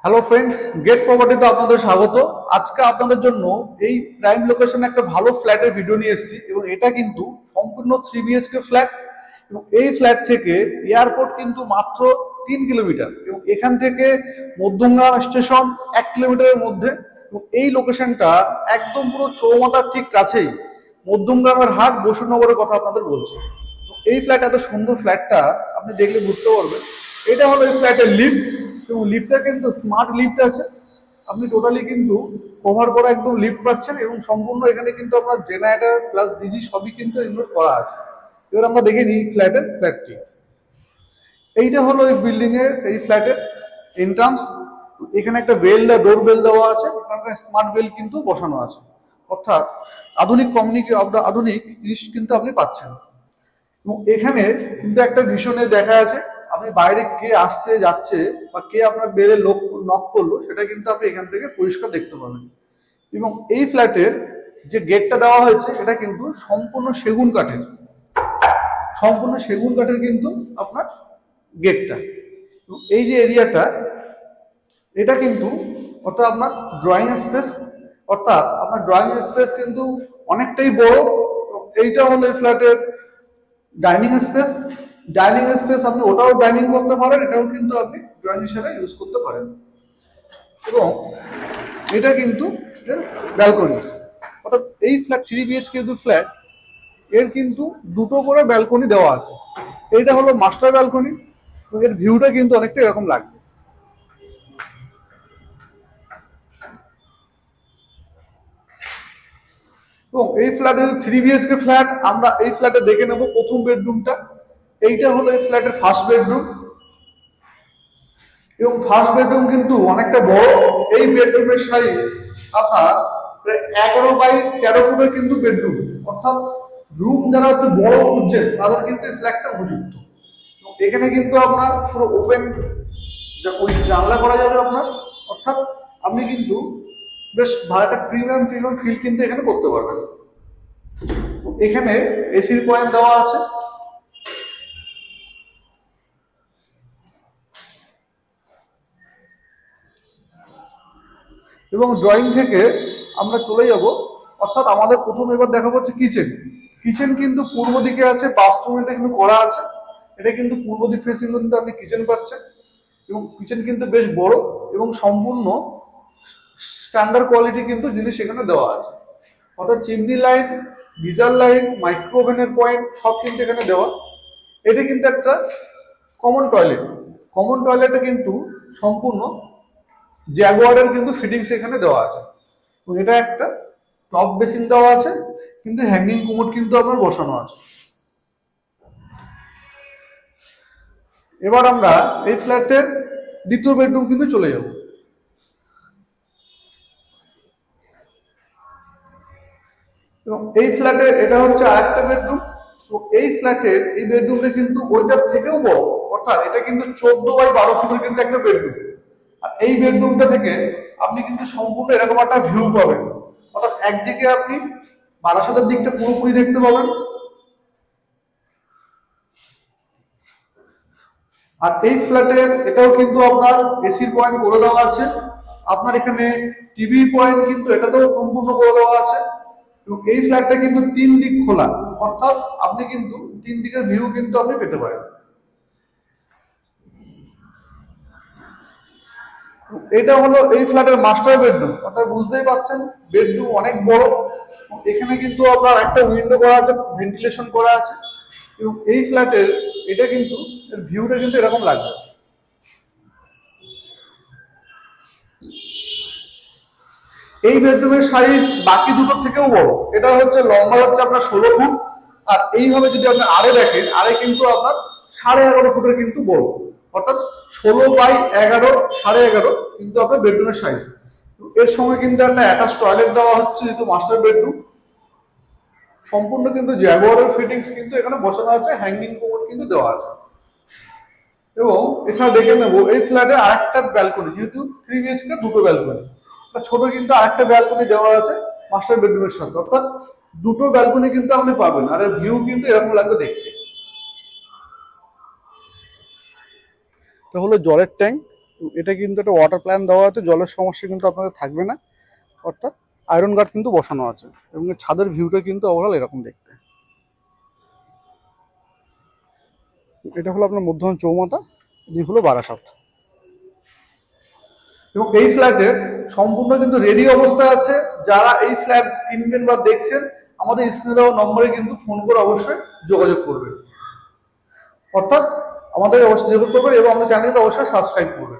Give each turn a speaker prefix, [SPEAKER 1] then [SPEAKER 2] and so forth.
[SPEAKER 1] Hello friends, gate প্রপার্টিতে আপনাদের স্বাগত। আজকে আপনাদের জন্য এই প্রাইম লোকেশনে একটা ভালো ফ্ল্যাটের ভিডিও নিয়ে এসেছি এবং এটা কিন্তু সম্পূর্ণ 3 BHK ফ্ল্যাট এবং এই ফ্ল্যাট থেকে এয়ারপোর্ট কিন্তু মাত্র 3 কিলোমিটার এবং এখান থেকে মধ্যমগ্রাম স্টেশন 1 কিলোমিটারের মধ্যে। এবং এই লোকেশনটা একদম পুরো চৌমাথার ঠিক কাছেই মধ্যমগ্রামের হাট বসুনগরের কথা আপনাদের বলছি। এই ফ্ল্যাট, এত সুন্দর ফ্ল্যাটটা আপনি দেখলে বুঝতে পারবেন। এটা হলো এই ফ্ল্যাটের লিফট এবং লিফটটা কিন্তু স্মার্ট লিফট আছে। আপনি টোটালি কিন্তু কভার করা একদম লিফট পাচ্ছেন এবং সম্পূর্ণ এখানে কিন্তু আপনার জেনারেটর প্লাস ডিজি সবই কিন্তু ইনভেস্ট করা আছে। এবার আমরা দেখে নিই ফ্ল্যাটটি। এইটা হলো এই বিল্ডিং এর, এই ফ্ল্যাটের এন্ট্রান্স। এখানে একটা ডোর বেল দেওয়া আছে, এখানে স্মার্ট বেল কিন্তু বসানো আছে, অর্থাৎ আধুনিক আধুনিক জিনিস কিন্তু আপনি পাচ্ছেন। এবং এখানে কিন্তু একটা ভীষণে দেখা আছে, আপনি বাইরে কে আসছে যাচ্ছে বা কে আপনার বেলে নক করলো সেটা কিন্তু আপনি এখান থেকে পরিষ্কার দেখতে পাবেন। এবং এই ফ্ল্যাটের যে গেটটা দেওয়া হয়েছে এটা কিন্তু সম্পূর্ণ সেগুন কাঠের কিন্তু আপনার গেটটা। এই যে এরিয়াটা, এটা কিন্তু অর্থাৎ আপনার ড্রয়িং স্পেস কিন্তু অনেকটাই বড়। এইটা হলো এই ফ্ল্যাটের ডাইনিং স্পেস। আপনি ওটাও ডাইনিং করতে পারেন, এটাও কিন্তু আপনি ড্রয়িং হিসেবে ইউজ করতে পারেন। এবং এটা কিন্তু ব্যালকনি, অর্থাৎ এই ফ্ল্যাট 3 BHK ফ্ল্যাট, এর কিন্তু দুটো করে ব্যালকনি দেওয়া আছে। এইটা হলো মাস্টার ব্যালকনি, এর ভিউটা কিন্তু অনেকটা এরকম লাগবে। এবং এই ফ্ল্যাটের 3 BHK ফ্ল্যাট, আমরা এই ফ্ল্যাটে দেখে নেব প্রথম বেডরুমটা। এইটা হলো এই ফ্ল্যাটের ফার্স্ট বেডরুম এবং ফার্স্ট বেডরুম কিন্তু অনেকটা বড়। এই বেডরুমের সাইজ আপনার 11 বাই 13 ফুটের কিন্তু বেডরুম, অর্থাৎ রুম যারা একটু বড় খুঁজছেন তাদের কিন্তু এই ফ্ল্যাটটা উপযুক্ত। এখানে কিন্তু আপনার পুরো ওপেন জানলা করা যাবে আপনার, অর্থাৎ আপনি কিন্তু বেশ ভালো একটা প্রিমিয়াম ফিল কিন্তু এখানে করতে পারবেন। এখানে এসির পয়েন্ট দেওয়া আছে। এবং ড্রয়িং থেকে আমরা চলে যাব, অর্থাৎ আমাদের প্রথম এবার দেখাবো হচ্ছে কিচেন কিন্তু পূর্ব দিকে আছে, বাথরুমেতে কিন্তু করা আছে। এটা কিন্তু পূর্ব দিক ফেসিং কিন্তু আপনি কিচেন পাচ্ছেন এবং কিচেন কিন্তু বেশ বড় এবং সম্পূর্ণ স্ট্যান্ডার্ড কোয়ালিটি কিন্তু জিনিস এখানে দেওয়া আছে, অর্থাৎ chimney line, geyser line, micro ওভেনের পয়েন্ট সব কিন্তু এখানে দেওয়া। এটা কিন্তু একটা কমন টয়লেটে কিন্তু সম্পূর্ণ জ্যাগুয়ারের কিন্তু ফিটিংস এখানে দেওয়া আছে। এবং এটা একটা টপ বেসিন দেওয়া আছে, কিন্তু হ্যাঙ্গিং কোমোড কিন্তু আপনার বসানো আছে। এবার আমরা এই ফ্ল্যাটের দ্বিতীয় বেডরুম কিন্তু চলে যাব। এবং এই ফ্ল্যাটের এটা হচ্ছে আরেকটা বেডরুম। তো এই ফ্ল্যাটের এই বেডরুমটা কিন্তু ওইটার থেকেও বড়, অর্থাৎ এটা কিন্তু 14 বাই 12 ফুটের কিন্তু একটা বেডরুম। আর এই বেডরুমটা থেকে আপনি কিন্তু সম্পূর্ণ এরকম একটা ভিউ পাবেন, অর্থাৎ একদিকে আপনি বারাসাতের দিকটা পুরোপুরি দেখতে পাবেন। আর এই ফ্ল্যাটের এটাও কিন্তু আপনার এসির পয়েন্ট করে দেওয়া আছে, আপনার এখানে টিভি পয়েন্ট কিন্তু এটাতেও সম্পূর্ণ করে দেওয়া আছে। এবং এই ফ্ল্যাটটা কিন্তু 3 দিক খোলা, অর্থাৎ আপনি কিন্তু 3 দিকের ভিউ কিন্তু আপনি পেতে পারেন। এটা হলো এই ফ্ল্যাটের মাস্টার বেডরুম, অর্থাৎ বুঝতেই পারছেন বেডরুম অনেক বড়। এখানে কিন্তু আপনার একটা উইন্ডো করা আছে, ভেন্টিলেশন করা আছে। এবং এই ফ্ল্যাটের এটা কিন্তু ভিউটা কিন্তু এরকম লাগবে। এই বেডরুমের সাইজ বাকি দুটোর থেকেও বড়। এটা হচ্ছে লম্বা হচ্ছে আপনার 16 ফুট, আর এইভাবে যদি আপনি আড়ে দেখেন, আড়ে কিন্তু আপনার 11.5 ফুটের কিন্তু বড়, অর্থাৎ 16 বাই 11, 11.5 কিন্তু আপনার বেডরুমের সাইজ। এর সঙ্গে কিন্তু একটা অ্যাটাচ টয়লেট দেওয়া হচ্ছে, যেহেতু মাস্টার বেডরুম। সম্পূর্ণ কিন্তু জ্যাগুয়ারের ফিটিংস কিন্তু এখানে বসানো আছে, হ্যাঙ্গিং কোমোড কিন্তু দেওয়া আছে। এবং এছাড়া দেখে নেবো এই ফ্ল্যাটে আরেকটা ব্যালকনি, যেহেতু 3 BHK দুটো ব্যালকনি, ছোট কিন্তু আরেকটা ব্যালকনি দেওয়া আছে মাস্টার বেডরুমের সাথে, অর্থাৎ দুটো ব্যালকনি কিন্তু আপনি পাবেন। আর ভিউ কিন্তু এরকম লাগবে দেখতে। এটা হলো জলের ট্যাঙ্ক, এটা কিন্তু একটা ওয়াটার প্ল্যান দেওয়া আছে, জলের সমস্যা কিন্তু আপনাদের থাকবে না, অর্থাৎ আয়রন গার্ড কিন্তু বসানো আছে। এবং ছাদের ভিউটা কিন্তু ওভারঅল এরকম দেখতে। এটা হলো আপনার মধ্যমান চৌমাথা, এই হলো বারাসাত। এবং এই ফ্ল্যাটের সম্পূর্ণ কিন্তু রেডি অবস্থায় আছে। যারা এই ফ্ল্যাট কিনবেন বা দেখছেন, আমাদের স্ক্রিনে দেওয়া নম্বরে কিন্তু ফোন করে অবশ্যই যোগাযোগ করবেন, অর্থাৎ আমাদের অবশ্যই যোগাযোগ করবেন এবং আমাদের চ্যানেলকে অবশ্যই সাবস্ক্রাইব করবেন।